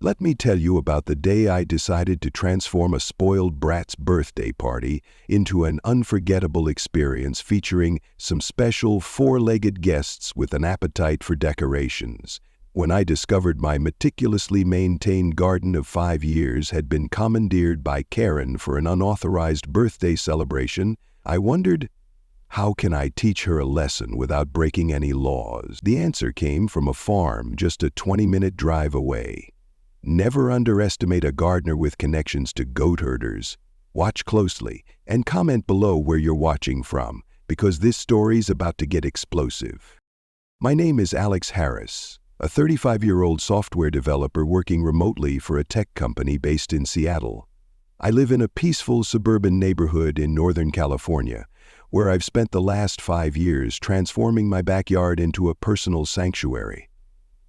Let me tell you about the day I decided to transform a spoiled brat's birthday party into an unforgettable experience featuring some special four-legged guests with an appetite for decorations. When I discovered my meticulously maintained garden of 5 years had been commandeered by Karen for an unauthorized birthday celebration, I wondered, how can I teach her a lesson without breaking any laws? The answer came from a farm just a 20-minute drive away. Never underestimate a gardener with connections to goat herders. Watch closely and comment below where you're watching from, because this story's about to get explosive. My name is Alex Harris, a 35-year-old software developer working remotely for a tech company based in Seattle. I live in a peaceful suburban neighborhood in Northern California, where I've spent the last 5 years transforming my backyard into a personal sanctuary.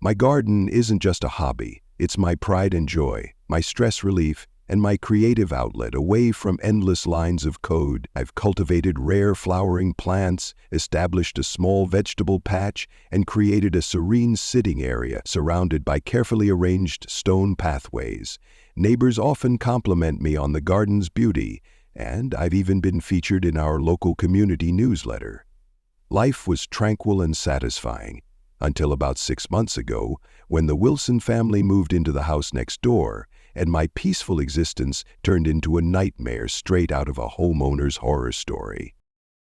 My garden isn't just a hobby. It's my pride and joy, my stress relief, and my creative outlet away from endless lines of code. I've cultivated rare flowering plants, established a small vegetable patch, and created a serene sitting area surrounded by carefully arranged stone pathways. Neighbors often compliment me on the garden's beauty, and I've even been featured in our local community newsletter. Life was tranquil and satisfying, until about 6 months ago, when the Wilson family moved into the house next door, and my peaceful existence turned into a nightmare straight out of a homeowner's horror story.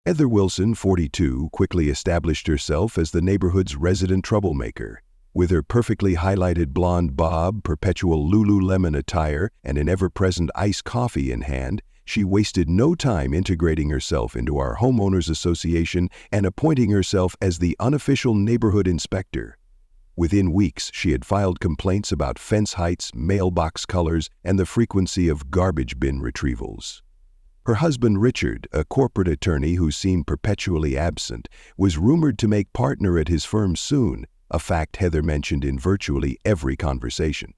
Heather Wilson, 42, quickly established herself as the neighborhood's resident troublemaker. With her perfectly highlighted blonde bob, perpetual Lululemon attire, and an ever-present iced coffee in hand, she wasted no time integrating herself into our homeowners association and appointing herself as the unofficial neighborhood inspector. Within weeks, she had filed complaints about fence heights, mailbox colors, and the frequency of garbage bin retrievals. Her husband Richard, a corporate attorney who seemed perpetually absent, was rumored to make partner at his firm soon, a fact Heather mentioned in virtually every conversation.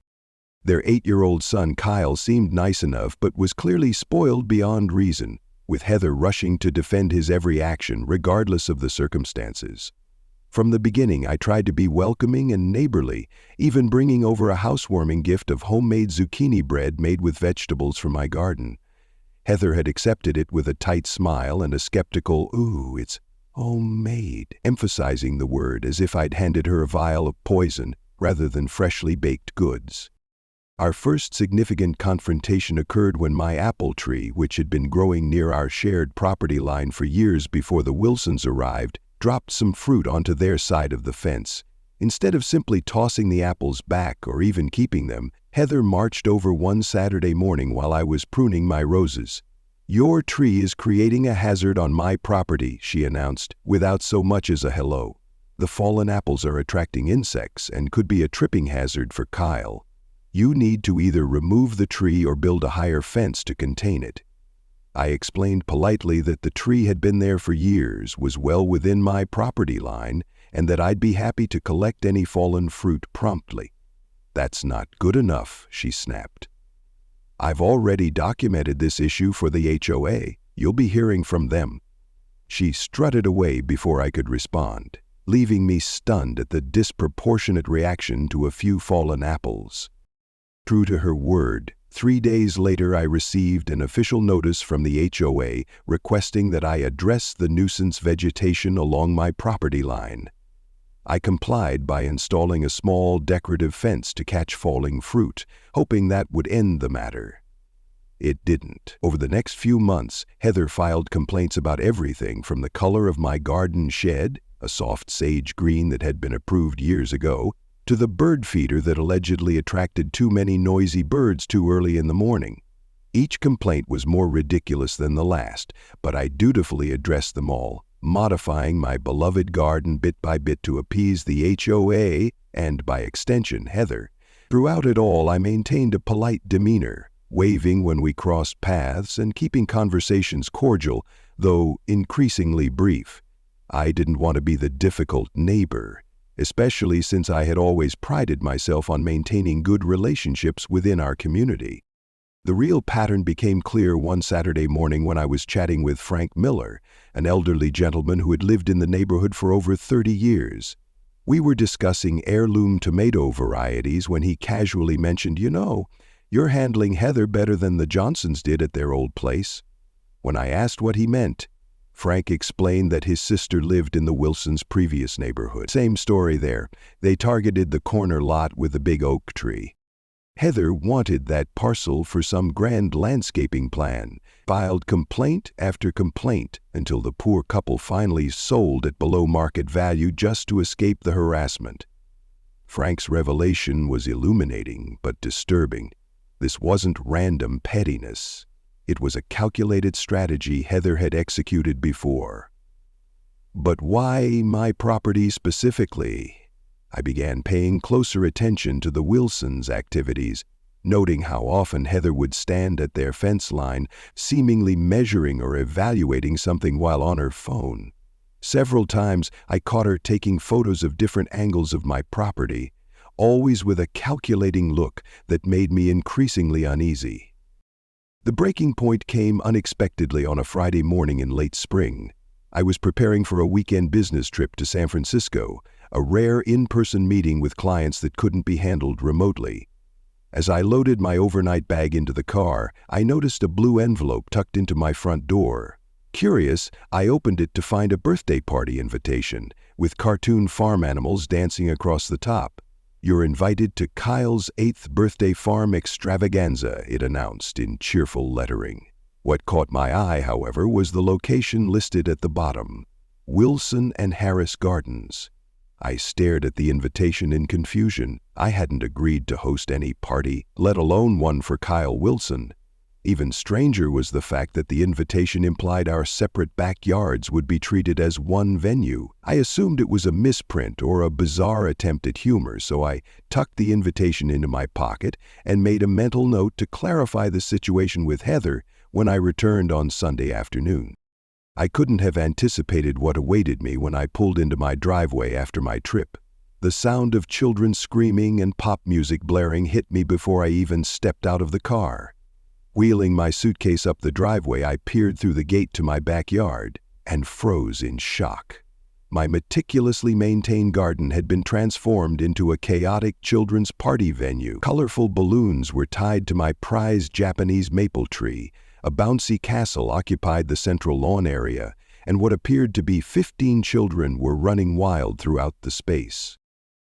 Their 8-year-old son Kyle seemed nice enough but was clearly spoiled beyond reason, with Heather rushing to defend his every action regardless of the circumstances. From the beginning, I tried to be welcoming and neighborly, even bringing over a housewarming gift of homemade zucchini bread made with vegetables from my garden. Heather had accepted it with a tight smile and a skeptical, "Ooh, it's homemade," emphasizing the word as if I'd handed her a vial of poison rather than freshly baked goods. Our first significant confrontation occurred when my apple tree, which had been growing near our shared property line for years before the Wilsons arrived, dropped some fruit onto their side of the fence. Instead of simply tossing the apples back or even keeping them, Heather marched over one Saturday morning while I was pruning my roses. "Your tree is creating a hazard on my property," she announced, without so much as a hello. "The fallen apples are attracting insects and could be a tripping hazard for Kyle. You need to either remove the tree or build a higher fence to contain it." I explained politely that the tree had been there for years, was well within my property line, and that I'd be happy to collect any fallen fruit promptly. "That's not good enough," she snapped. "I've already documented this issue for the HOA. You'll be hearing from them." She strutted away before I could respond, leaving me stunned at the disproportionate reaction to a few fallen apples. True to her word, 3 days later I received an official notice from the HOA requesting that I address the nuisance vegetation along my property line. I complied by installing a small decorative fence to catch falling fruit, hoping that would end the matter. It didn't. Over the next few months, Heather filed complaints about everything from the color of my garden shed, a soft sage green that had been approved years ago, to the bird feeder that allegedly attracted too many noisy birds too early in the morning. Each complaint was more ridiculous than the last, but I dutifully addressed them all, modifying my beloved garden bit by bit to appease the HOA and, by extension, Heather. Throughout it all, I maintained a polite demeanor, waving when we crossed paths and keeping conversations cordial, though increasingly brief. I didn't want to be the difficult neighbor, especially since I had always prided myself on maintaining good relationships within our community. The real pattern became clear one Saturday morning when I was chatting with Frank Miller, an elderly gentleman who had lived in the neighborhood for over 30 years. We were discussing heirloom tomato varieties when he casually mentioned, you're handling Heather better than the Johnsons did at their old place. When I asked what he meant, Frank explained that his sister lived in the Wilsons' previous neighborhood. Same story there. They targeted the corner lot with the big oak tree. Heather wanted that parcel for some grand landscaping plan, filed complaint after complaint until the poor couple finally sold at below market value just to escape the harassment. Frank's revelation was illuminating but disturbing. This wasn't random pettiness. It was a calculated strategy Heather had executed before. But why my property specifically? I began paying closer attention to the Wilsons' activities, noting how often Heather would stand at their fence line, seemingly measuring or evaluating something while on her phone. Several times I caught her taking photos of different angles of my property, always with a calculating look that made me increasingly uneasy. The breaking point came unexpectedly on a Friday morning in late spring. I was preparing for a weekend business trip to San Francisco, a rare in-person meeting with clients that couldn't be handled remotely. As I loaded my overnight bag into the car, I noticed a blue envelope tucked into my front door. Curious, I opened it to find a birthday party invitation, with cartoon farm animals dancing across the top. "You're invited to Kyle's 8th birthday farm extravaganza," it announced in cheerful lettering. What caught my eye, however, was the location listed at the bottom: Wilson and Harris Gardens. I stared at the invitation in confusion. I hadn't agreed to host any party, let alone one for Kyle Wilson. Even stranger was the fact that the invitation implied our separate backyards would be treated as one venue. I assumed it was a misprint or a bizarre attempt at humor, so I tucked the invitation into my pocket and made a mental note to clarify the situation with Heather when I returned on Sunday afternoon. I couldn't have anticipated what awaited me when I pulled into my driveway after my trip. The sound of children screaming and pop music blaring hit me before I even stepped out of the car. Wheeling my suitcase up the driveway, I peered through the gate to my backyard and froze in shock. My meticulously maintained garden had been transformed into a chaotic children's party venue. Colorful balloons were tied to my prized Japanese maple tree. A bouncy castle occupied the central lawn area, and what appeared to be 15 children were running wild throughout the space.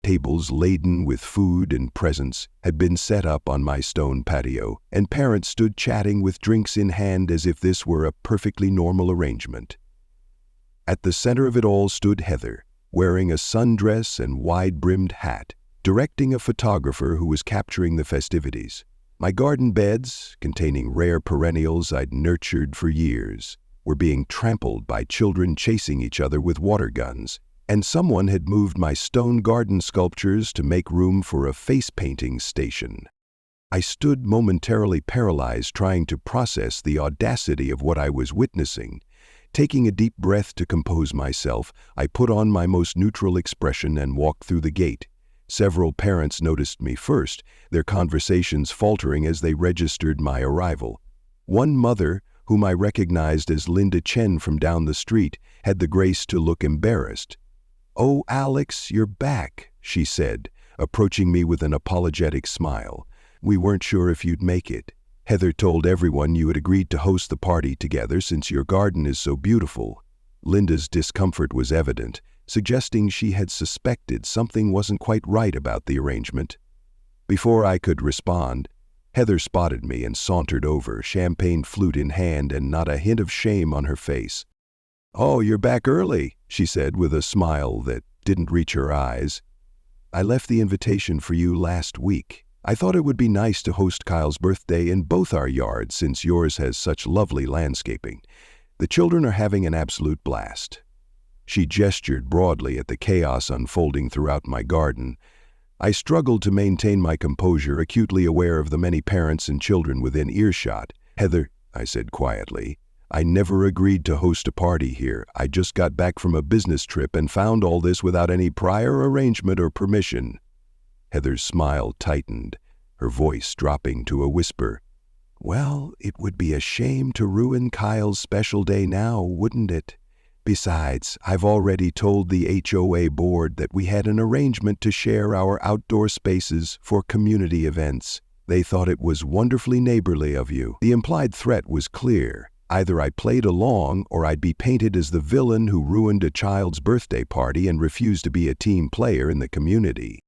Tables laden with food and presents had been set up on my stone patio, and parents stood chatting with drinks in hand as if this were a perfectly normal arrangement. At the center of it all stood Heather, wearing a sundress and wide-brimmed hat, directing a photographer who was capturing the festivities. My garden beds, containing rare perennials I'd nurtured for years, were being trampled by children chasing each other with water guns, and someone had moved my stone garden sculptures to make room for a face-painting station. I stood momentarily paralyzed, trying to process the audacity of what I was witnessing. Taking a deep breath to compose myself, I put on my most neutral expression and walked through the gate. Several parents noticed me first, their conversations faltering as they registered my arrival. One mother, whom I recognized as Linda Chen from down the street, had the grace to look embarrassed. "Oh, Alex, you're back," she said, approaching me with an apologetic smile. "We weren't sure if you'd make it. Heather told everyone you had agreed to host the party together since your garden is so beautiful." Linda's discomfort was evident, suggesting she had suspected something wasn't quite right about the arrangement. Before I could respond, Heather spotted me and sauntered over, champagne flute in hand and not a hint of shame on her face. "Oh, you're back early," she said with a smile that didn't reach her eyes. "I left the invitation for you last week. I thought it would be nice to host Kyle's birthday in both our yards since yours has such lovely landscaping. The children are having an absolute blast." She gestured broadly at the chaos unfolding throughout my garden. I struggled to maintain my composure, acutely aware of the many parents and children within earshot. "Heather," I said quietly, "I never agreed to host a party here. I just got back from a business trip and found all this without any prior arrangement or permission." Heather's smile tightened, her voice dropping to a whisper. "Well, it would be a shame to ruin Kyle's special day now, wouldn't it? Besides, I've already told the HOA board that we had an arrangement to share our outdoor spaces for community events. They thought it was wonderfully neighborly of you. The implied threat was clear. Either I played along or I'd be painted as the villain who ruined a child's birthday party and refused to be a team player in the community.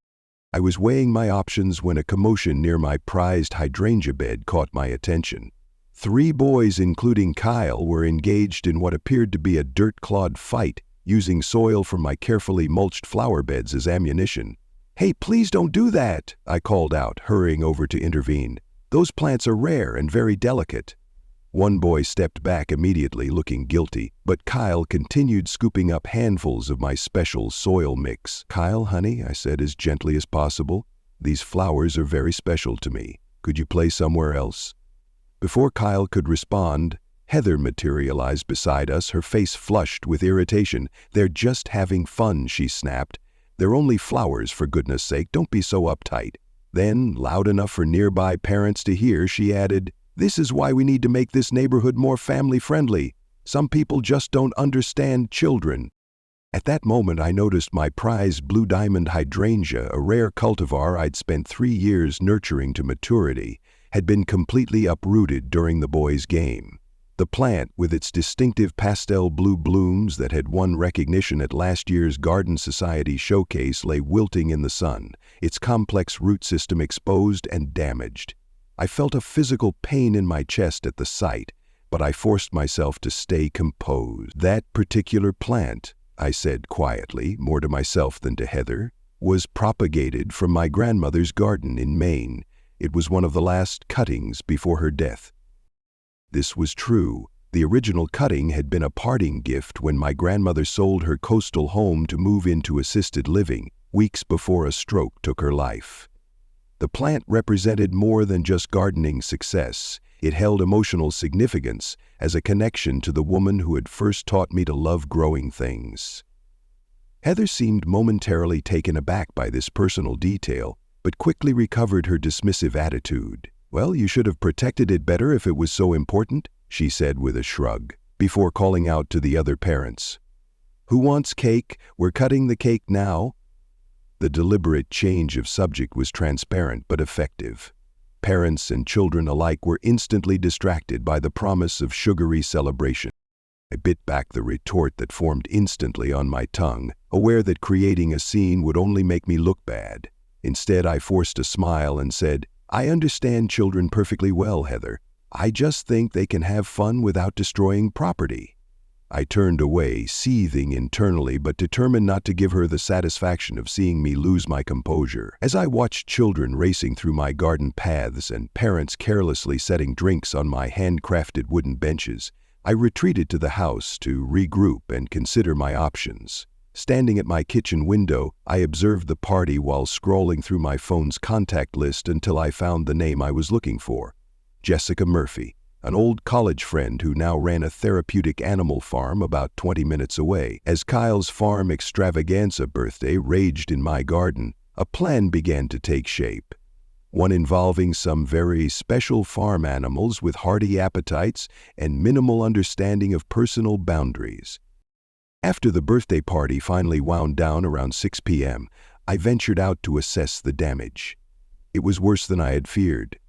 I was weighing my options when a commotion near my prized hydrangea bed caught my attention. 3 boys, including Kyle, were engaged in what appeared to be a dirt-clawed fight, using soil from my carefully mulched flower beds as ammunition. "Hey, please don't do that," I called out, hurrying over to intervene. "Those plants are rare and very delicate." One boy stepped back immediately, looking guilty, but Kyle continued scooping up handfuls of my special soil mix. "Kyle, honey," I said as gently as possible, "these flowers are very special to me. Could you play somewhere else?" Before Kyle could respond, Heather materialized beside us, her face flushed with irritation. "They're just having fun," she snapped. "They're only flowers, for goodness sake, don't be so uptight." Then, loud enough for nearby parents to hear, she added, "This is why we need to make this neighborhood more family-friendly. Some people just don't understand children." At that moment, I noticed my prized blue diamond hydrangea, a rare cultivar I'd spent 3 years nurturing to maturity, had been completely uprooted during the boys' game. The plant, with its distinctive pastel blue blooms that had won recognition at last year's Garden Society showcase, lay wilting in the sun, its complex root system exposed and damaged. I felt a physical pain in my chest at the sight, but I forced myself to stay composed. "That particular plant," I said quietly, more to myself than to Heather, "was propagated from my grandmother's garden in Maine. It was one of the last cuttings before her death." This was true. The original cutting had been a parting gift when my grandmother sold her coastal home to move into assisted living, weeks before a stroke took her life. The plant represented more than just gardening success. It held emotional significance as a connection to the woman who had first taught me to love growing things. Heather seemed momentarily taken aback by this personal detail, but quickly recovered her dismissive attitude. "Well, you should have protected it better if it was so important," she said with a shrug, before calling out to the other parents. "Who wants cake? We're cutting the cake now." The deliberate change of subject was transparent but effective. Parents and children alike were instantly distracted by the promise of sugary celebration. I bit back the retort that formed instantly on my tongue, aware that creating a scene would only make me look bad. Instead, I forced a smile and said, "I understand children perfectly well, Heather. I just think they can have fun without destroying property." I turned away, seething internally but determined not to give her the satisfaction of seeing me lose my composure. As I watched children racing through my garden paths and parents carelessly setting drinks on my handcrafted wooden benches, I retreated to the house to regroup and consider my options. Standing at my kitchen window, I observed the party while scrolling through my phone's contact list until I found the name I was looking for: Jessica Murphy, an old college friend who now ran a therapeutic animal farm about 20 minutes away. As Kyle's farm extravaganza birthday raged in my garden, a plan began to take shape. One involving some very special farm animals with hearty appetites and minimal understanding of personal boundaries. After the birthday party finally wound down around 6 p.m., I ventured out to assess the damage. It was worse than I had feared.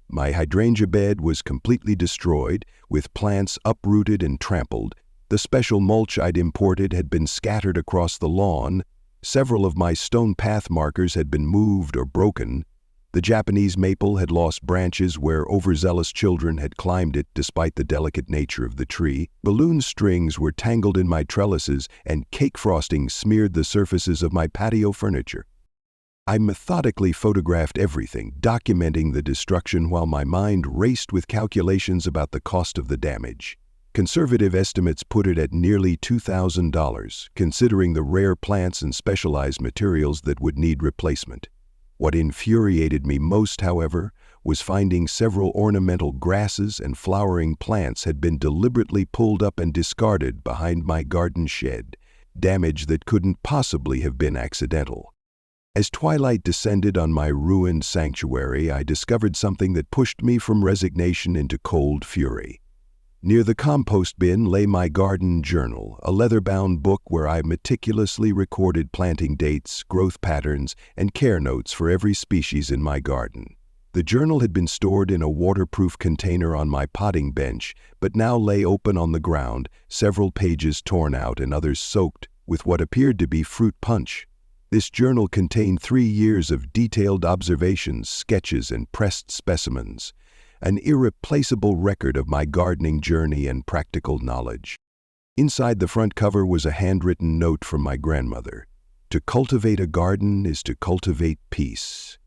My hydrangea bed was completely destroyed, with plants uprooted and trampled. The special mulch I'd imported had been scattered across the lawn. Several of my stone path markers had been moved or broken. The Japanese maple had lost branches where overzealous children had climbed it despite the delicate nature of the tree. Balloon strings were tangled in my trellises, and cake frosting smeared the surfaces of my patio furniture. I methodically photographed everything, documenting the destruction while my mind raced with calculations about the cost of the damage. Conservative estimates put it at nearly $2,000, considering the rare plants and specialized materials that would need replacement. What infuriated me most, however, was finding several ornamental grasses and flowering plants had been deliberately pulled up and discarded behind my garden shed, damage that couldn't possibly have been accidental. As twilight descended on my ruined sanctuary, I discovered something that pushed me from resignation into cold fury. Near the compost bin lay my garden journal, a leather-bound book where I meticulously recorded planting dates, growth patterns, and care notes for every species in my garden. The journal had been stored in a waterproof container on my potting bench, but now lay open on the ground, several pages torn out and others soaked with what appeared to be fruit punch. This journal contained 3 years of detailed observations, sketches, and pressed specimens, an irreplaceable record of my gardening journey and practical knowledge. Inside the front cover was a handwritten note from my grandmother. "To cultivate a garden is to cultivate peace."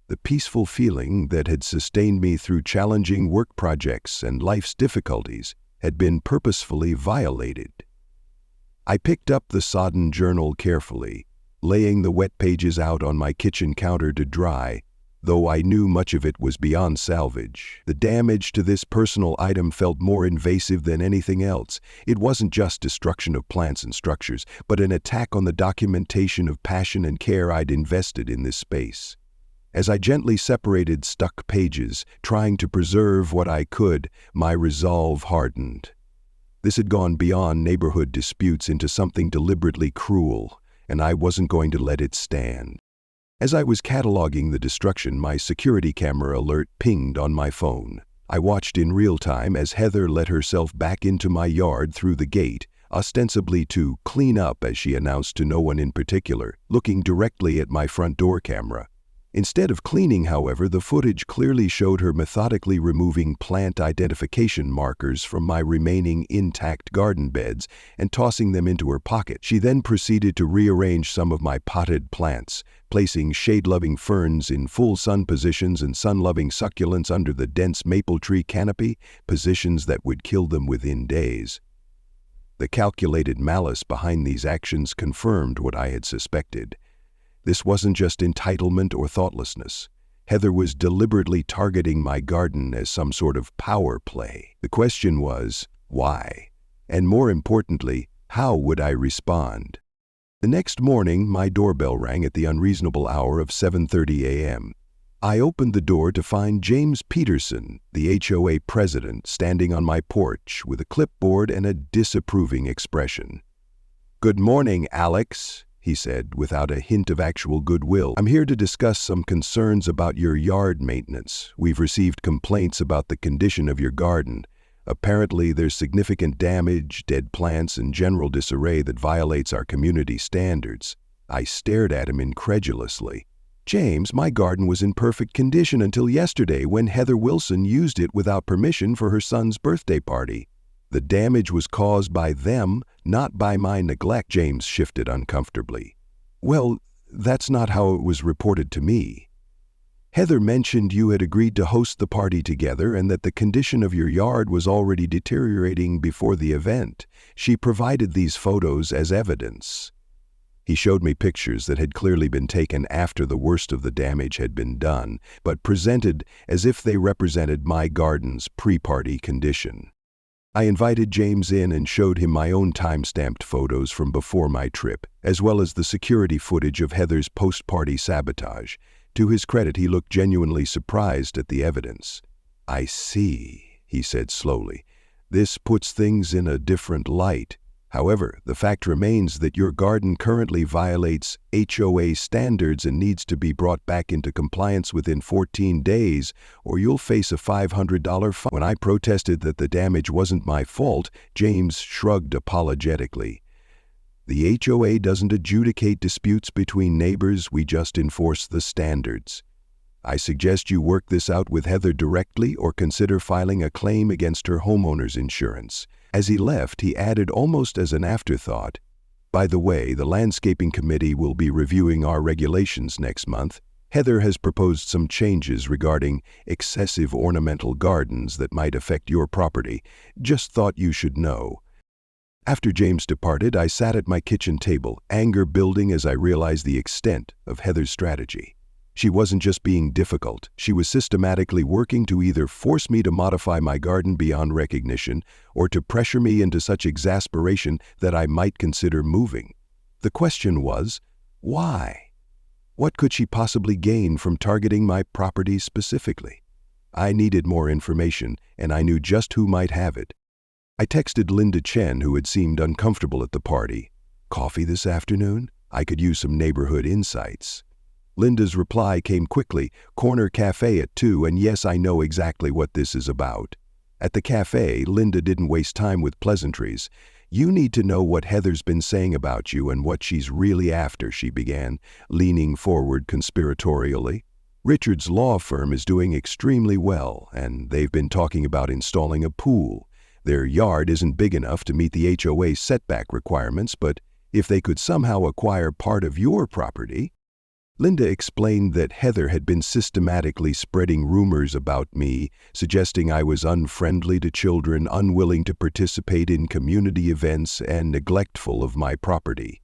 The peaceful feeling that had sustained me through challenging work projects and life's difficulties had been purposefully violated. I picked up the sodden journal carefully, laying the wet pages out on my kitchen counter to dry, though I knew much of it was beyond salvage. The damage to this personal item felt more invasive than anything else. It wasn't just destruction of plants and structures, but an attack on the documentation of passion and care I'd invested in this space. As I gently separated stuck pages, trying to preserve what I could, my resolve hardened. This had gone beyond neighborhood disputes into something deliberately cruel, and I wasn't going to let it stand. As I was cataloging the destruction, my security camera alert pinged on my phone. I watched in real time as Heather let herself back into my yard through the gate, ostensibly to clean up, as she announced to no one in particular, looking directly at my front door camera. Instead of cleaning, however, the footage clearly showed her methodically removing plant identification markers from my remaining intact garden beds and tossing them into her pocket. She then proceeded to rearrange some of my potted plants, placing shade-loving ferns in full sun positions and sun-loving succulents under the dense maple tree canopy, positions that would kill them within days. The calculated malice behind these actions confirmed what I had suspected. This wasn't just entitlement or thoughtlessness. Heather was deliberately targeting my garden as some sort of power play. The question was, why? And more importantly, how would I respond? The next morning, my doorbell rang at the unreasonable hour of 7:30 a.m. I opened the door to find James Peterson, the HOA president, standing on my porch with a clipboard and a disapproving expression. "Good morning, Alex," he said, without a hint of actual goodwill. "I'm here to discuss some concerns about your yard maintenance. We've received complaints about the condition of your garden. Apparently, there's significant damage, dead plants, and general disarray that violates our community standards." I stared at him incredulously. "James, my garden was in perfect condition until yesterday when Heather Wilson used it without permission for her son's birthday party. The damage was caused by them, not by my neglect." James shifted uncomfortably. "Well, that's not how it was reported to me. Heather mentioned you had agreed to host the party together and that the condition of your yard was already deteriorating before the event. She provided these photos as evidence." He showed me pictures that had clearly been taken after the worst of the damage had been done, but presented as if they represented my garden's pre-party condition. I invited James in and showed him my own time-stamped photos from before my trip, as well as the security footage of Heather's post-party sabotage. To his credit, he looked genuinely surprised at the evidence. "I see," he said slowly. "This puts things in a different light. However, the fact remains that your garden currently violates HOA standards and needs to be brought back into compliance within 14 days, or you'll face a $500 fine." When I protested that the damage wasn't my fault, James shrugged apologetically. "The HOA doesn't adjudicate disputes between neighbors, we just enforce the standards. I suggest you work this out with Heather directly or consider filing a claim against her homeowner's insurance." As he left, he added almost as an afterthought, "By the way, the landscaping committee will be reviewing our regulations next month. Heather has proposed some changes regarding excessive ornamental gardens that might affect your property. Just thought you should know." After James departed, I sat at my kitchen table, anger building as I realized the extent of Heather's strategy. She wasn't just being difficult, she was systematically working to either force me to modify my garden beyond recognition or to pressure me into such exasperation that I might consider moving. The question was, why? What could she possibly gain from targeting my property specifically? I needed more information, and I knew just who might have it. I texted Linda Chen, who had seemed uncomfortable at the party. Coffee this afternoon? I could use some neighborhood insights. Linda's reply came quickly, corner cafe at 2, and yes, I know exactly what this is about. At the cafe, Linda didn't waste time with pleasantries. You need to know what Heather's been saying about you and what she's really after, she began, leaning forward conspiratorially. Richard's law firm is doing extremely well, and they've been talking about installing a pool. Their yard isn't big enough to meet the HOA setback requirements, but if they could somehow acquire part of your property. Linda explained that Heather had been systematically spreading rumors about me, suggesting I was unfriendly to children, unwilling to participate in community events, and neglectful of my property.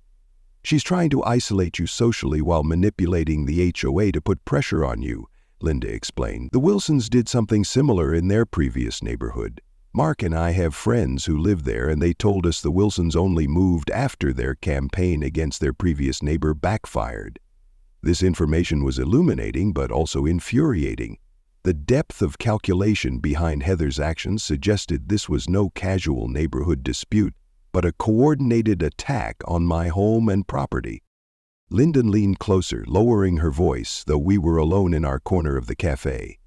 She's trying to isolate you socially while manipulating the HOA to put pressure on you, Linda explained. The Wilsons did something similar in their previous neighborhood. Mark and I have friends who live there, and they told us the Wilsons only moved after their campaign against their previous neighbor backfired. This information was illuminating but also infuriating. The depth of calculation behind Heather's actions suggested this was no casual neighborhood dispute, but a coordinated attack on my home and property. Linda leaned closer, lowering her voice, though we were alone in our corner of the cafe.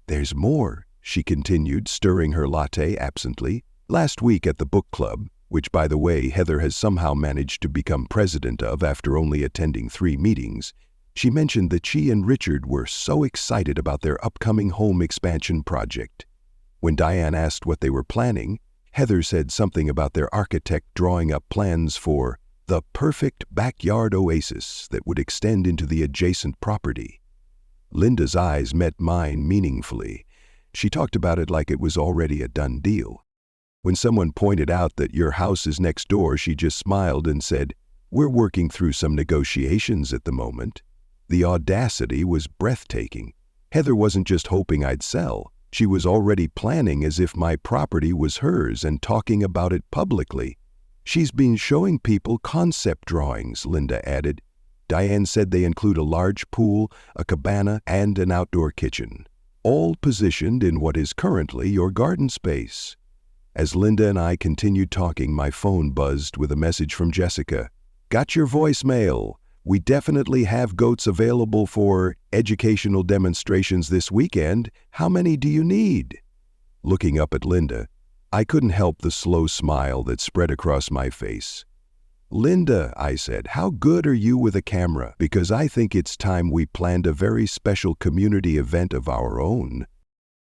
There's more, she continued, stirring her latte absently. Last week at the book club, which, by the way, Heather has somehow managed to become president of after only attending 3 meetings, she mentioned that she and Richard were so excited about their upcoming home expansion project. When Diane asked what they were planning, Heather said something about their architect drawing up plans for the perfect backyard oasis that would extend into the adjacent property. Linda's eyes met mine meaningfully. She talked about it like it was already a done deal. When someone pointed out that your house is next door, she just smiled and said, "We're working through some negotiations at the moment." The audacity was breathtaking. Heather wasn't just hoping I'd sell. She was already planning as if my property was hers and talking about it publicly. She's been showing people concept drawings, Linda added. Diane said they include a large pool, a cabana, and an outdoor kitchen, all positioned in what is currently your garden space. As Linda and I continued talking, my phone buzzed with a message from Jessica. "Got your voicemail. We definitely have goats available for educational demonstrations this weekend. How many do you need?" Looking up at Linda, I couldn't help the slow smile that spread across my face. "Linda," I said, "how good are you with a camera? Because I think it's time we planned a very special community event of our own."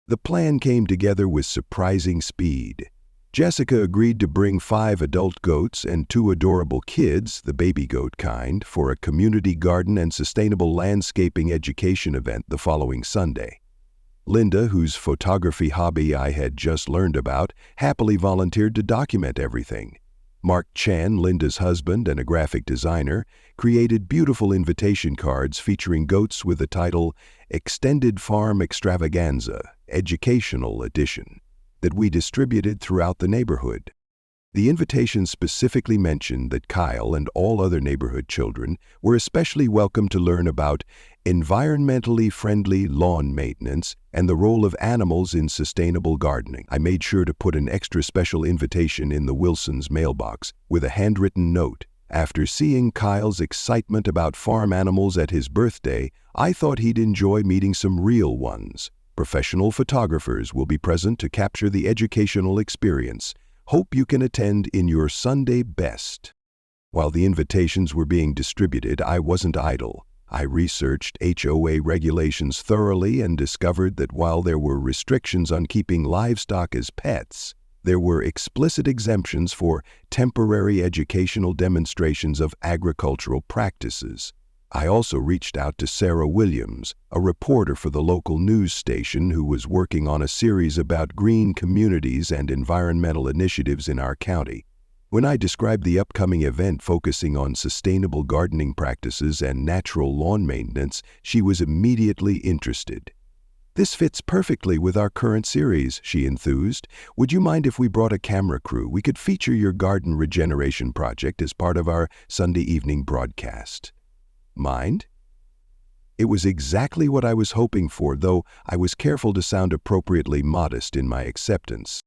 The plan came together with surprising speed. Jessica agreed to bring 5 adult goats and 2 adorable kids, the baby goat kind, for a community garden and sustainable landscaping education event the following Sunday. Linda, whose photography hobby I had just learned about, happily volunteered to document everything. Mark Chan, Linda's husband and a graphic designer, created beautiful invitation cards featuring goats with the title Extended Farm Extravaganza, Educational Edition, that we distributed throughout the neighborhood. The invitation specifically mentioned that Kyle and all other neighborhood children were especially welcome to learn about environmentally friendly lawn maintenance and the role of animals in sustainable gardening. I made sure to put an extra special invitation in the Wilsons' mailbox with a handwritten note. After seeing Kyle's excitement about farm animals at his birthday, I thought he'd enjoy meeting some real ones. Professional photographers will be present to capture the educational experience. Hope you can attend in your Sunday best. While the invitations were being distributed, I wasn't idle. I researched HOA regulations thoroughly and discovered that while there were restrictions on keeping livestock as pets, there were explicit exemptions for temporary educational demonstrations of agricultural practices. I also reached out to Sarah Williams, a reporter for the local news station who was working on a series about green communities and environmental initiatives in our county. When I described the upcoming event focusing on sustainable gardening practices and natural lawn maintenance, she was immediately interested. "This fits perfectly with our current series," she enthused. "Would you mind if we brought a camera crew? We could feature your garden regeneration project as part of our Sunday evening broadcast." Mind? It was exactly what I was hoping for, though I was careful to sound appropriately modest in my acceptance.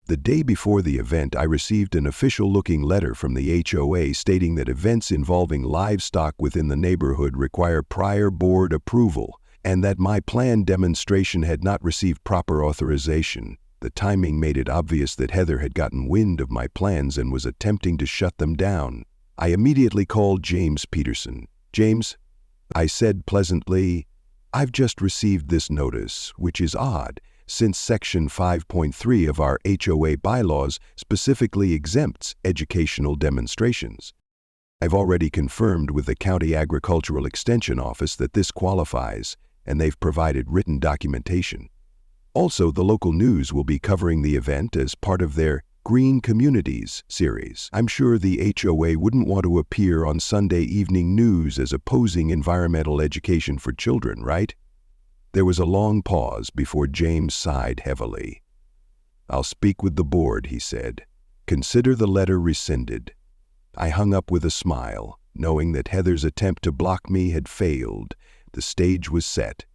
The day before the event, I received an official-looking letter from the HOA stating that events involving livestock within the neighborhood require prior board approval, and that my planned demonstration had not received proper authorization. The timing made it obvious that Heather had gotten wind of my plans and was attempting to shut them down. I immediately called James Peterson. "James," I said pleasantly, "I've just received this notice, which is odd, since Section 5.3 of our HOA bylaws specifically exempts educational demonstrations. I've already confirmed with the County Agricultural Extension Office that this qualifies, and they've provided written documentation. Also, the local news will be covering the event as part of their Green Communities series. I'm sure the HOA wouldn't want to appear on Sunday evening news as opposing environmental education for children, right?" There was a long pause before James sighed heavily. "I'll speak with the board," he said. "Consider the letter rescinded." I hung up with a smile, knowing that Heather's attempt to block me had failed. The stage was set.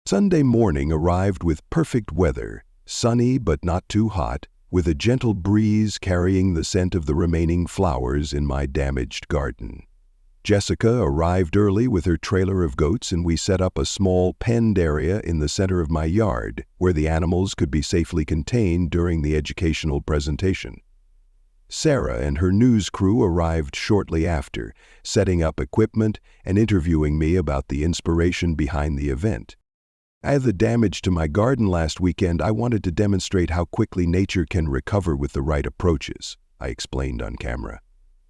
Sunday morning arrived with perfect weather, sunny but not too hot, with a gentle breeze carrying the scent of the remaining flowers in my damaged garden. Jessica arrived early with her trailer of goats, and we set up a small penned area in the center of my yard where the animals could be safely contained during the educational presentation. Sarah and her news crew arrived shortly after, setting up equipment and interviewing me about the inspiration behind the event. "I had the damage to my garden last weekend. I wanted to demonstrate how quickly nature can recover with the right approaches," I explained on camera.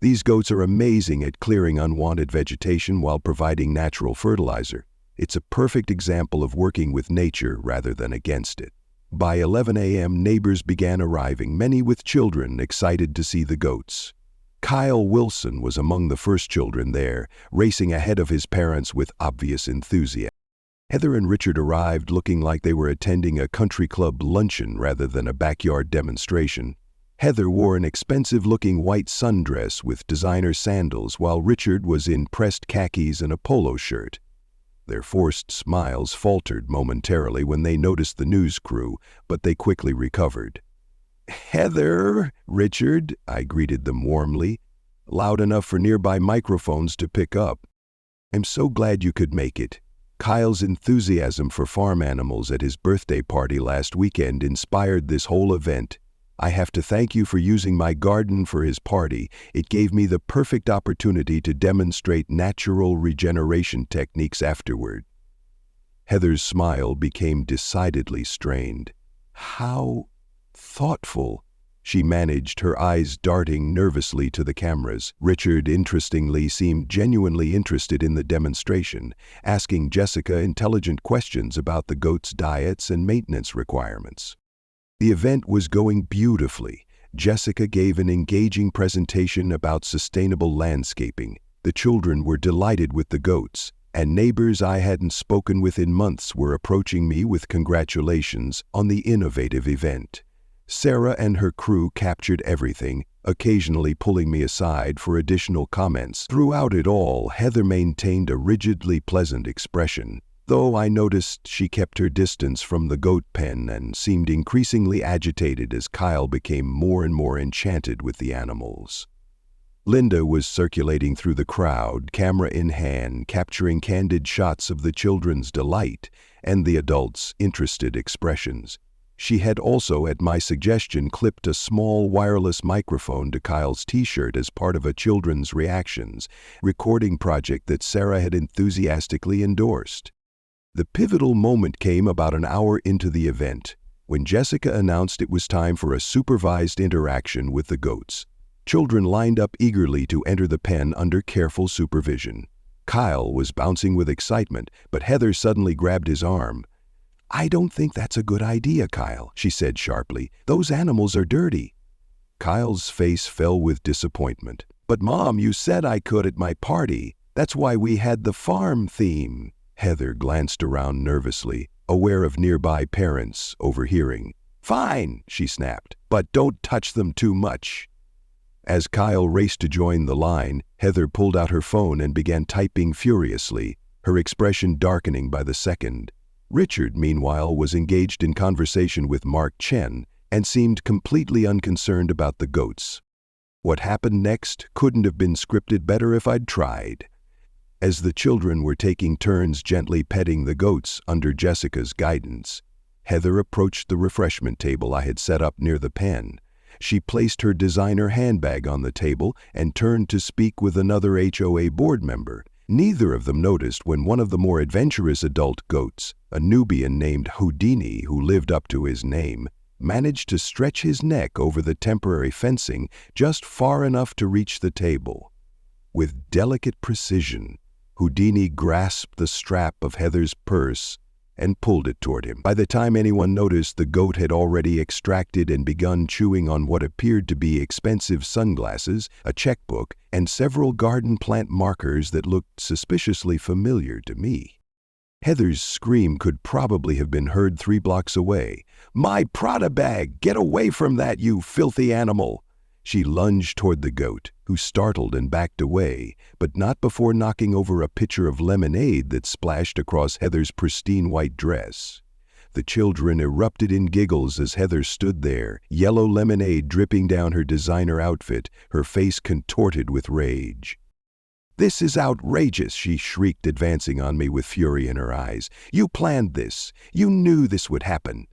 "These goats are amazing at clearing unwanted vegetation while providing natural fertilizer. It's a perfect example of working with nature rather than against it." By 11 a.m., neighbors began arriving, many with children excited to see the goats. Kyle Wilson was among the first children there, racing ahead of his parents with obvious enthusiasm. Heather and Richard arrived looking like they were attending a country club luncheon rather than a backyard demonstration. Heather wore an expensive-looking white sundress with designer sandals, while Richard was in pressed khakis and a polo shirt. Their forced smiles faltered momentarily when they noticed the news crew, but they quickly recovered. "Heather, Richard," I greeted them warmly, loud enough for nearby microphones to pick up. "I'm so glad you could make it." Kyle's enthusiasm for farm animals at his birthday party last weekend inspired this whole event. "I have to thank you for using my garden for his party. It gave me the perfect opportunity to demonstrate natural regeneration techniques afterward." Heather's smile became decidedly strained. "How thoughtful," she managed, her eyes darting nervously to the cameras. Richard, interestingly, seemed genuinely interested in the demonstration, asking Jessica intelligent questions about the goats' diets and maintenance requirements. The event was going beautifully. Jessica gave an engaging presentation about sustainable landscaping. The children were delighted with the goats, and neighbors I hadn't spoken with in months were approaching me with congratulations on the innovative event. Sarah and her crew captured everything, occasionally pulling me aside for additional comments. Throughout it all, Heather maintained a rigidly pleasant expression, though I noticed she kept her distance from the goat pen and seemed increasingly agitated as Kyle became more and more enchanted with the animals. Linda was circulating through the crowd, camera in hand, capturing candid shots of the children's delight and the adults' interested expressions. She had also, at my suggestion, clipped a small wireless microphone to Kyle's t-shirt as part of a children's reactions recording project that Sarah had enthusiastically endorsed. The pivotal moment came about an hour into the event, when Jessica announced it was time for a supervised interaction with the goats. Children lined up eagerly to enter the pen under careful supervision. Kyle was bouncing with excitement, but Heather suddenly grabbed his arm. "I don't think that's a good idea, Kyle," she said sharply. "Those animals are dirty." Kyle's face fell with disappointment. "But Mom, you said I could at my party. That's why we had the farm theme." Heather glanced around nervously, aware of nearby parents overhearing. "Fine," she snapped, "but don't touch them too much." As Kyle raced to join the line, Heather pulled out her phone and began typing furiously, her expression darkening by the second. Richard, meanwhile, was engaged in conversation with Mark Chen, and seemed completely unconcerned about the goats. What happened next couldn't have been scripted better if I'd tried. As the children were taking turns gently petting the goats under Jessica's guidance, Heather approached the refreshment table I had set up near the pen. She placed her designer handbag on the table and turned to speak with another HOA board member. Neither of them noticed when one of the more adventurous adult goats, a Nubian named Houdini who lived up to his name, managed to stretch his neck over the temporary fencing just far enough to reach the table. With delicate precision, Houdini grasped the strap of Heather's purse and pulled it toward him. By the time anyone noticed, the goat had already extracted and begun chewing on what appeared to be expensive sunglasses, a checkbook, and several garden plant markers that looked suspiciously familiar to me. Heather's scream could probably have been heard 3 blocks away. "My Prada bag! Get away from that, you filthy animal!" She lunged toward the goat, who startled and backed away, but not before knocking over a pitcher of lemonade that splashed across Heather's pristine white dress. The children erupted in giggles as Heather stood there, yellow lemonade dripping down her designer outfit, her face contorted with rage. "This is outrageous," she shrieked, advancing on me with fury in her eyes. "You planned this. You knew this would happen."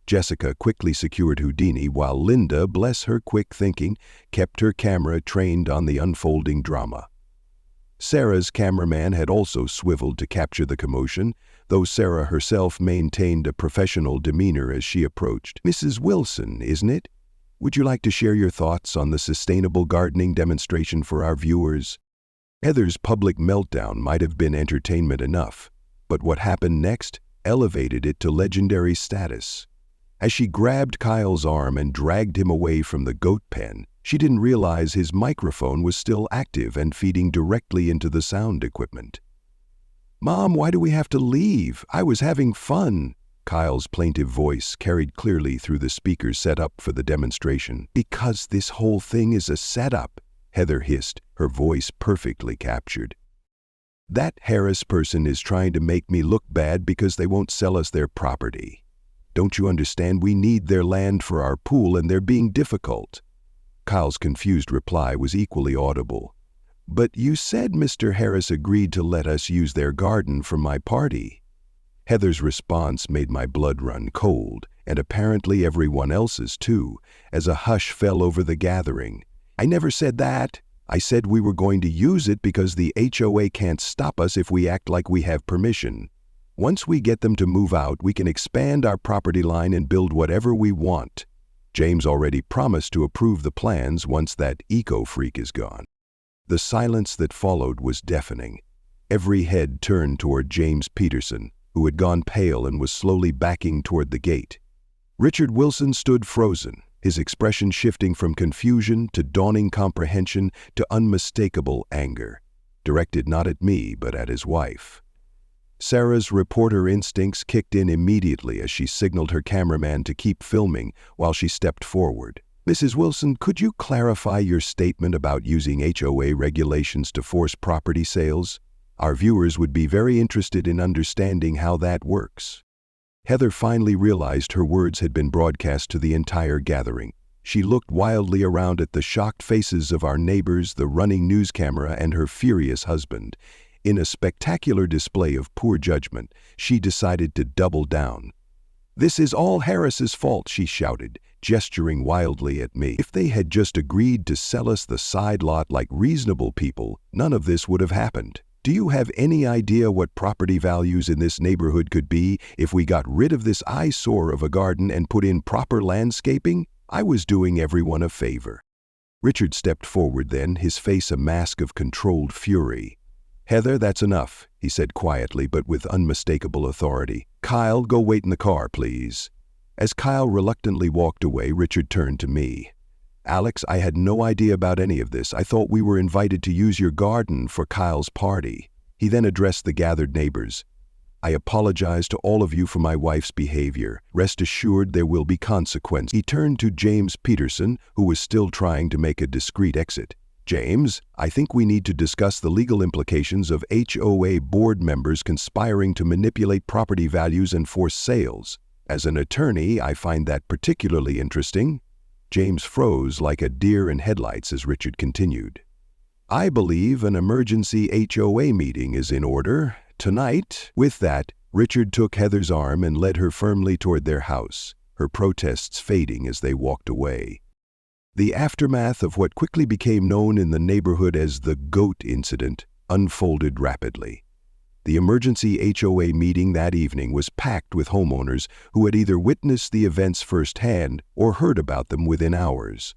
Jessica quickly secured Houdini while Linda, bless her quick thinking, kept her camera trained on the unfolding drama. Sarah's cameraman had also swiveled to capture the commotion, though Sarah herself maintained a professional demeanor as she approached. "Mrs. Wilson, isn't it? Would you like to share your thoughts on the sustainable gardening demonstration for our viewers?" Heather's public meltdown might have been entertainment enough, but what happened next elevated it to legendary status. As she grabbed Kyle's arm and dragged him away from the goat pen, she didn't realize his microphone was still active and feeding directly into the sound equipment. "Mom, why do we have to leave? I was having fun." Kyle's plaintive voice carried clearly through the speakers set up for the demonstration. "Because this whole thing is a setup," Heather hissed, her voice perfectly captured. "That Harris person is trying to make me look bad because they won't sell us their property. Don't you understand? We need their land for our pool and they're being difficult." Kyle's confused reply was equally audible. "But you said Mr. Harris agreed to let us use their garden for my party." Heather's response made my blood run cold, and apparently everyone else's too, as a hush fell over the gathering. "I never said that. I said we were going to use it because the HOA can't stop us if we act like we have permission. Once we get them to move out, we can expand our property line and build whatever we want. James already promised to approve the plans once that eco-freak is gone." The silence that followed was deafening. Every head turned toward James Peterson, who had gone pale and was slowly backing toward the gate. Richard Wilson stood frozen, his expression shifting from confusion to dawning comprehension to unmistakable anger, directed not at me but at his wife. Sarah's reporter instincts kicked in immediately as she signaled her cameraman to keep filming while she stepped forward. "Mrs. Wilson, could you clarify your statement about using HOA regulations to force property sales? Our viewers would be very interested in understanding how that works." Heather finally realized her words had been broadcast to the entire gathering. She looked wildly around at the shocked faces of our neighbors, the running news camera, and her furious husband. In a spectacular display of poor judgment, she decided to double down. "This is all Harris's fault," she shouted, gesturing wildly at me. "If they had just agreed to sell us the side lot like reasonable people, none of this would have happened. Do you have any idea what property values in this neighborhood could be if we got rid of this eyesore of a garden and put in proper landscaping? I was doing everyone a favor." Richard stepped forward then, his face a mask of controlled fury. "Heather, that's enough," he said quietly but with unmistakable authority. "Kyle, go wait in the car, please." As Kyle reluctantly walked away, Richard turned to me. "Alex, I had no idea about any of this. I thought we were invited to use your garden for Kyle's party." He then addressed the gathered neighbors. "I apologize to all of you for my wife's behavior. Rest assured there will be consequences." He turned to James Peterson, who was still trying to make a discreet exit. "James, I think we need to discuss the legal implications of HOA board members conspiring to manipulate property values and force sales." As an attorney, I find that particularly interesting. James froze like a deer in headlights as Richard continued. I believe an emergency HOA meeting is in order tonight. With that, Richard took Heather's arm and led her firmly toward their house, her protests fading as they walked away. The aftermath of what quickly became known in the neighborhood as the goat incident unfolded rapidly. The emergency HOA meeting that evening was packed with homeowners who had either witnessed the events firsthand or heard about them within hours.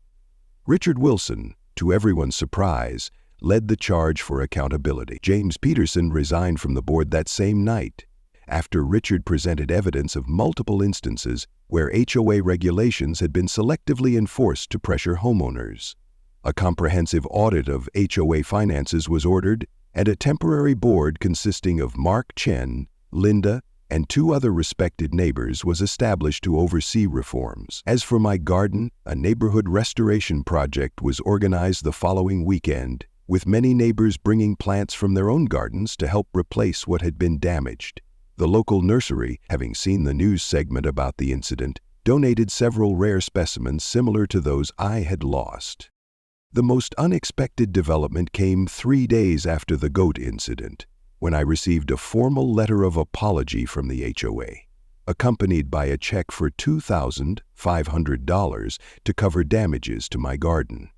Richard Wilson, to everyone's surprise, led the charge for accountability. James Peterson resigned from the board that same night, after Richard presented evidence of multiple instances where HOA regulations had been selectively enforced to pressure homeowners. A comprehensive audit of HOA finances was ordered, and a temporary board consisting of Mark Chen, Linda, and 2 other respected neighbors was established to oversee reforms. As for my garden, a neighborhood restoration project was organized the following weekend, with many neighbors bringing plants from their own gardens to help replace what had been damaged. The local nursery, having seen the news segment about the incident, donated several rare specimens similar to those I had lost. The most unexpected development came 3 days after the goat incident, when I received a formal letter of apology from the HOA, accompanied by a check for $2,500 to cover damages to my garden.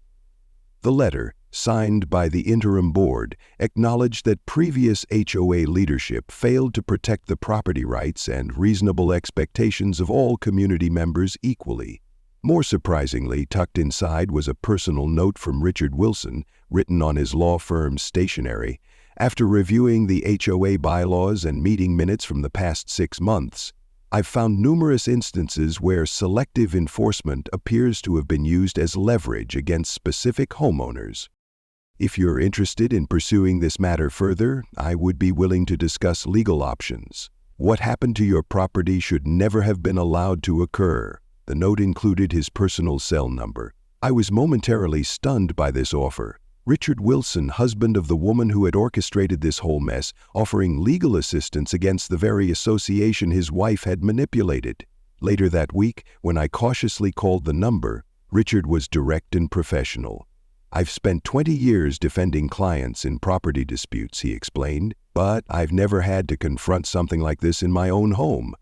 The letter, signed by the interim board, acknowledged that previous HOA leadership failed to protect the property rights and reasonable expectations of all community members equally. More surprisingly, tucked inside was a personal note from Richard Wilson, written on his law firm's stationery. After reviewing the HOA bylaws and meeting minutes from the past 6 months, I've found numerous instances where selective enforcement appears to have been used as leverage against specific homeowners. If you're interested in pursuing this matter further, I would be willing to discuss legal options. What happened to your property should never have been allowed to occur. The note included his personal cell number. I was momentarily stunned by this offer. Richard Wilson, husband of the woman who had orchestrated this whole mess, offering legal assistance against the very association his wife had manipulated. Later that week, when I cautiously called the number, Richard was direct and professional. I've spent 20 years defending clients in property disputes, he explained, but I've never had to confront something like this in my own home.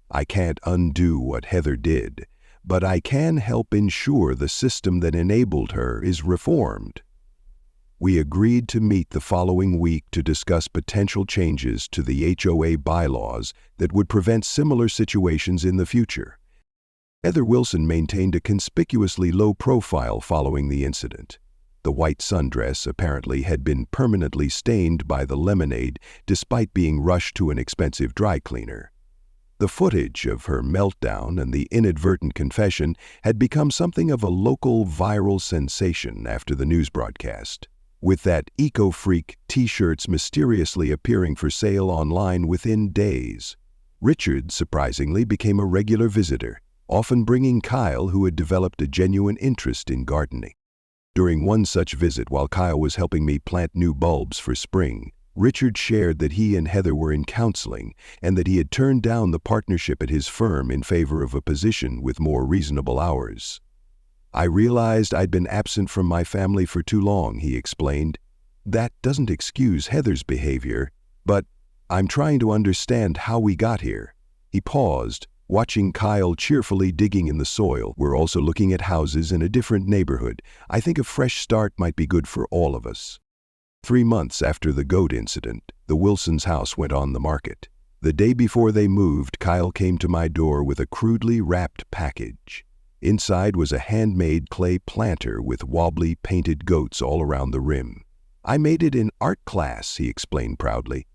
I can't undo what Heather did, but I can help ensure the system that enabled her is reformed. We agreed to meet the following week to discuss potential changes to the HOA bylaws that would prevent similar situations in the future. Heather Wilson maintained a conspicuously low profile following the incident. The white sundress apparently had been permanently stained by the lemonade despite being rushed to an expensive dry cleaner. The footage of her meltdown and the inadvertent confession had become something of a local viral sensation after the news broadcast, with that eco-freak t-shirts mysteriously appearing for sale online within days. Richard, surprisingly, became a regular visitor, often bringing Kyle, who had developed a genuine interest in gardening. During one such visit, while Kyle was helping me plant new bulbs for spring, Richard shared that he and Heather were in counseling and that he had turned down the partnership at his firm in favor of a position with more reasonable hours. I realized I'd been absent from my family for too long, he explained. That doesn't excuse Heather's behavior, but I'm trying to understand how we got here. He paused, watching Kyle cheerfully digging in the soil. We're also looking at houses in a different neighborhood. I think a fresh start might be good for all of us. 3 months after the goat incident, the Wilsons' house went on the market. The day before they moved, Kyle came to my door with a crudely wrapped package. Inside was a handmade clay planter with wobbly painted goats all around the rim. I made it in art class, he explained proudly.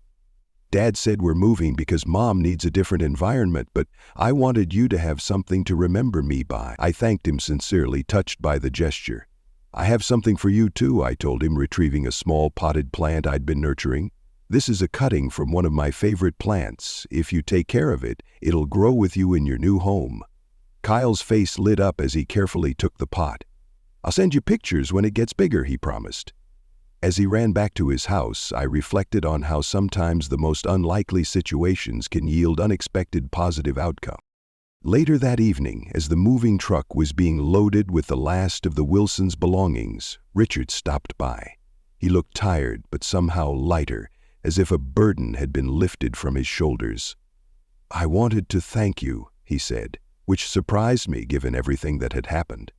Dad said we're moving because Mom needs a different environment, but I wanted you to have something to remember me by. I thanked him sincerely, touched by the gesture. I have something for you too, I told him, retrieving a small potted plant I'd been nurturing. This is a cutting from one of my favorite plants. If you take care of it, it'll grow with you in your new home. Kyle's face lit up as he carefully took the pot. I'll send you pictures when it gets bigger, he promised. As he ran back to his house, I reflected on how sometimes the most unlikely situations can yield unexpected positive outcomes. Later that evening, as the moving truck was being loaded with the last of the Wilsons' belongings, Richard stopped by. He looked tired, but somehow lighter, as if a burden had been lifted from his shoulders. "I wanted to thank you," he said, which surprised me given everything that had happened.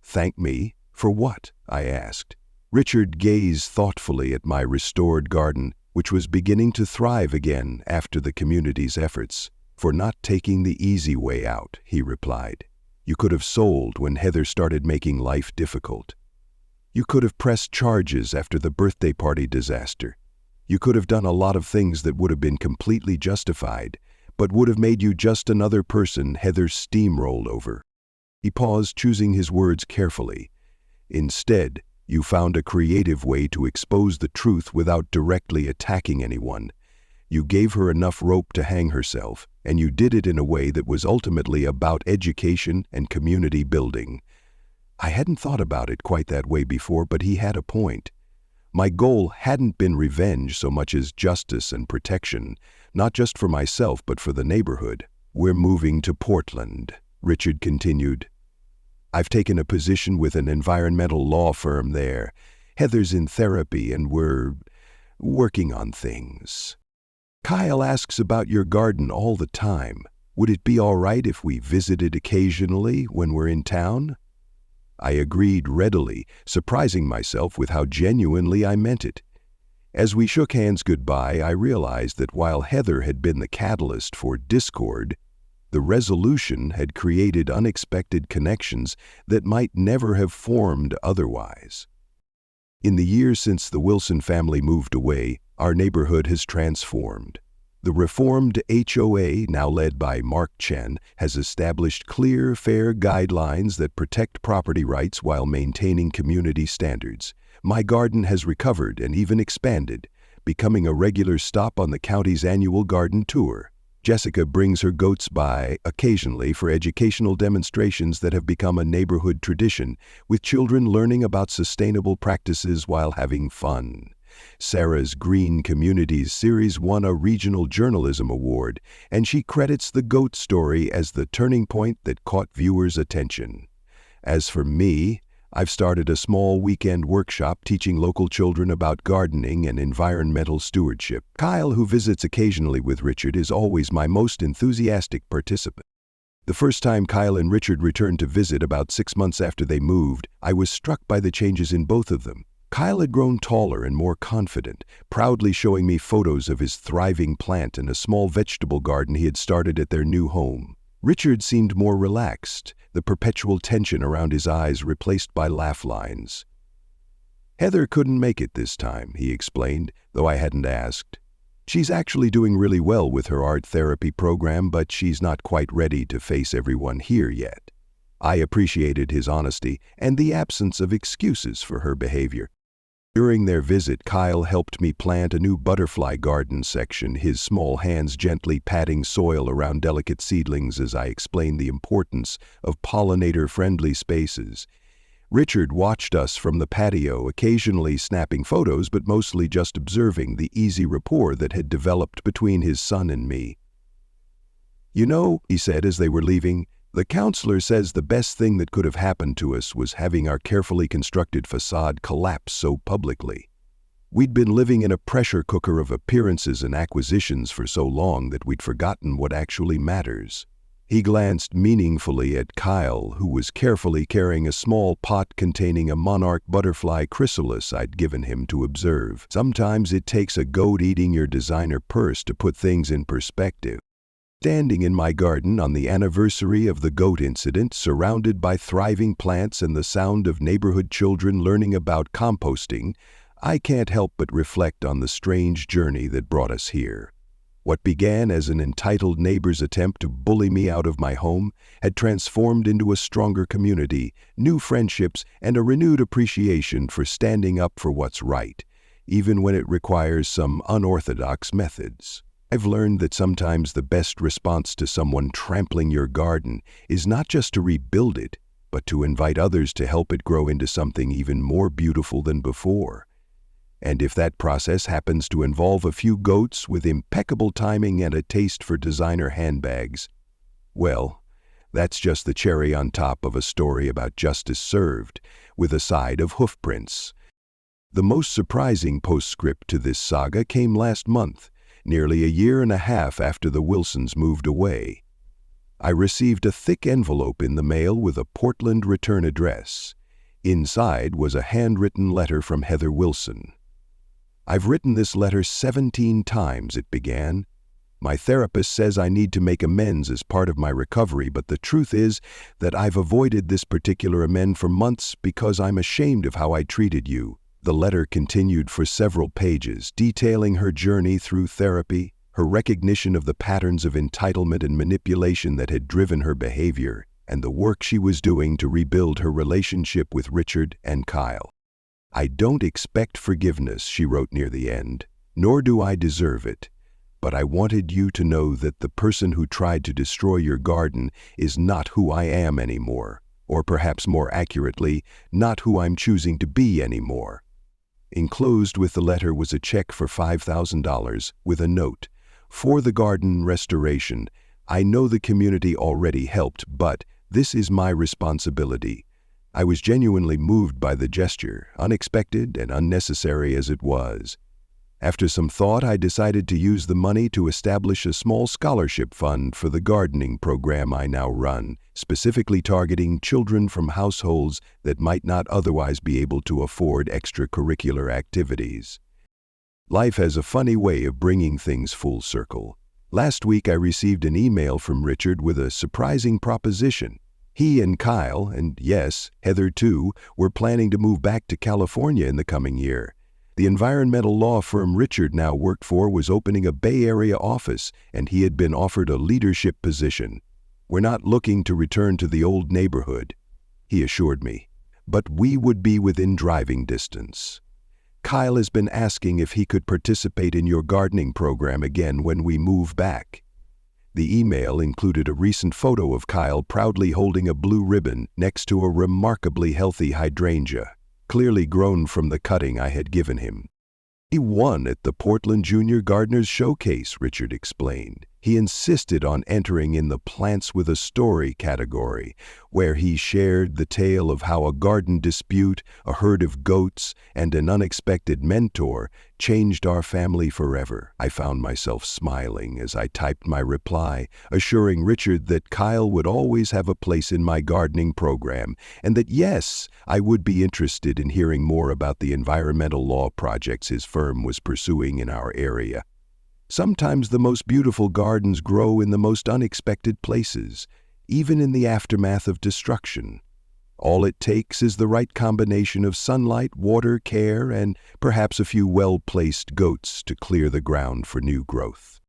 "Thank me? For what?" I asked. Richard gazed thoughtfully at my restored garden, which was beginning to thrive again after the community's efforts. "For not taking the easy way out," he replied. "You could have sold when Heather started making life difficult. You could have pressed charges after the birthday party disaster. You could have done a lot of things that would have been completely justified, but would have made you just another person Heather steamrolled over." He paused, choosing his words carefully. "Instead, you found a creative way to expose the truth without directly attacking anyone. You gave her enough rope to hang herself, and you did it in a way that was ultimately about education and community building." I hadn't thought about it quite that way before, but he had a point. My goal hadn't been revenge so much as justice and protection, not just for myself but for the neighborhood. "We're moving to Portland," Richard continued. "I've taken a position with an environmental law firm there. Heather's in therapy and we're working on things. Kyle asks about your garden all the time. Would it be all right if we visited occasionally when we're in town?" I agreed readily, surprising myself with how genuinely I meant it. As we shook hands goodbye, I realized that while Heather had been the catalyst for discord, the resolution had created unexpected connections that might never have formed otherwise. In the years since the Wilson family moved away, our neighborhood has transformed. The reformed HOA, now led by Mark Chen, has established clear, fair guidelines that protect property rights while maintaining community standards. My garden has recovered and even expanded, becoming a regular stop on the county's annual garden tour. Jessica brings her goats by occasionally for educational demonstrations that have become a neighborhood tradition, with children learning about sustainable practices while having fun. Sarah's Green Communities series won a regional journalism award, and she credits the goat story as the turning point that caught viewers' attention. As for me, I've started a small weekend workshop teaching local children about gardening and environmental stewardship. Kyle, who visits occasionally with Richard, is always my most enthusiastic participant. The first time Kyle and Richard returned to visit about 6 months after they moved, I was struck by the changes in both of them. Kyle had grown taller and more confident, proudly showing me photos of his thriving plant and a small vegetable garden he had started at their new home. Richard seemed more relaxed, the perpetual tension around his eyes replaced by laugh lines. "Heather couldn't make it this time," he explained, though I hadn't asked. "She's actually doing really well with her art therapy program, but she's not quite ready to face everyone here yet." I appreciated his honesty and the absence of excuses for her behavior. During their visit, Kyle helped me plant a new butterfly garden section, his small hands gently patting soil around delicate seedlings as I explained the importance of pollinator-friendly spaces. Richard watched us from the patio, occasionally snapping photos but mostly just observing the easy rapport that had developed between his son and me. "You know," he said as they were leaving, "the counselor says the best thing that could have happened to us was having our carefully constructed facade collapse so publicly. We'd been living in a pressure cooker of appearances and acquisitions for so long that we'd forgotten what actually matters." He glanced meaningfully at Kyle, who was carefully carrying a small pot containing a monarch butterfly chrysalis I'd given him to observe. "Sometimes it takes a goat eating your designer purse to put things in perspective." Standing in my garden on the anniversary of the goat incident, surrounded by thriving plants and the sound of neighborhood children learning about composting, I can't help but reflect on the strange journey that brought us here. What began as an entitled neighbor's attempt to bully me out of my home had transformed into a stronger community, new friendships, and a renewed appreciation for standing up for what's right, even when it requires some unorthodox methods. I've learned that sometimes the best response to someone trampling your garden is not just to rebuild it, but to invite others to help it grow into something even more beautiful than before. And if that process happens to involve a few goats with impeccable timing and a taste for designer handbags, well, That's just the cherry on top of a story about justice served, with a side of hoofprints. The most surprising postscript to this saga came last month, nearly a year and a half after the Wilsons moved away. I received a thick envelope in the mail with a Portland return address. Inside was a handwritten letter from Heather Wilson. "I've written this letter 17 times," it began. "My therapist says I need to make amends as part of my recovery, but the truth is that I've avoided this particular amend for months because I'm ashamed of how I treated you." The letter continued for several pages, detailing her journey through therapy, her recognition of the patterns of entitlement and manipulation that had driven her behavior, and the work she was doing to rebuild her relationship with Richard and Kyle. "I don't expect forgiveness," she wrote near the end, "nor do I deserve it. But I wanted you to know that the person who tried to destroy your garden is not who I am anymore, or perhaps more accurately, not who I'm choosing to be anymore." Enclosed with the letter was a check for $5,000 with a note, "For the garden restoration. I know the community already helped, but this is my responsibility." I was genuinely moved by the gesture, unexpected and unnecessary as it was. After some thought, I decided to use the money to establish a small scholarship fund for the gardening program I now run, specifically targeting children from households that might not otherwise be able to afford extracurricular activities. Life has a funny way of bringing things full circle. Last week I received an email from Richard with a surprising proposition. He and Kyle, and yes, Heather too, were planning to move back to California in the coming year. The environmental law firm Richard now worked for was opening a Bay Area office, and he had been offered a leadership position. "We're not looking to return to the old neighborhood," he assured me, "but we would be within driving distance. Kyle has been asking if he could participate in your gardening program again when we move back." The email included a recent photo of Kyle proudly holding a blue ribbon next to a remarkably healthy hydrangea, clearly grown from the cutting I had given him. "He won at the Portland Junior Gardeners Showcase," Richard explained. "He insisted on entering in the Plants with a Story category, where he shared the tale of how a garden dispute, a herd of goats, and an unexpected mentor changed our family forever." I found myself smiling as I typed my reply, assuring Richard that Kyle would always have a place in my gardening program, and that yes, I would be interested in hearing more about the environmental law projects his firm was pursuing in our area. Sometimes the most beautiful gardens grow in the most unexpected places, even in the aftermath of destruction. All it takes is the right combination of sunlight, water, care, and perhaps a few well-placed goats to clear the ground for new growth.